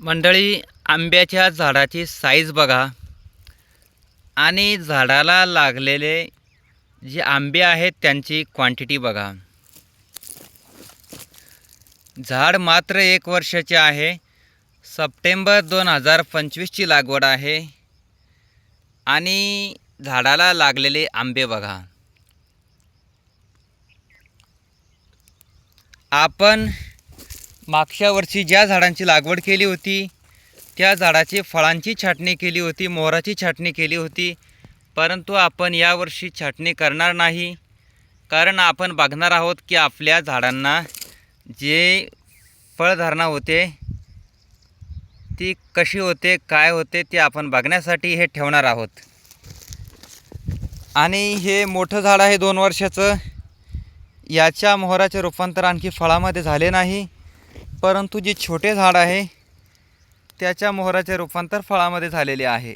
मंडळी, आंब्याच्या झाडाची साईज बघा आणि झाडाला लागलेले जे आंबे आहेत त्यांची क्वांटिटी बघा. झाड मात्र 1 वर्षाचे आहे. सप्टेंबर 2025 ची लागवड आहे आणि झाडाला लागलेले आंबे बघा. आपण मागच्या वर्षी ज्या झाडांची लागवड केली होती त्या झाडाची फळांची छाटणी केली होती, मोहराची छाटणी केली होती, परंतु आपण यावर्षी छाटणी करणार नाही. कारण आपण बघणार आहोत की आपल्या झाडांना जे फळधारणा होते ती कशी होते, काय होते ते आपण बघण्यासाठी हे ठेवणार आहोत. आणि हे मोठं झाड आहे 2 वर्षाचं. याच्या मोहराचे रूपांतर आणखी फळामध्ये झाले नाही, परंतु जे छोटे झाड आहे त्याच्या मोहराचे रूपांतर फळामध्ये झालेले आहे.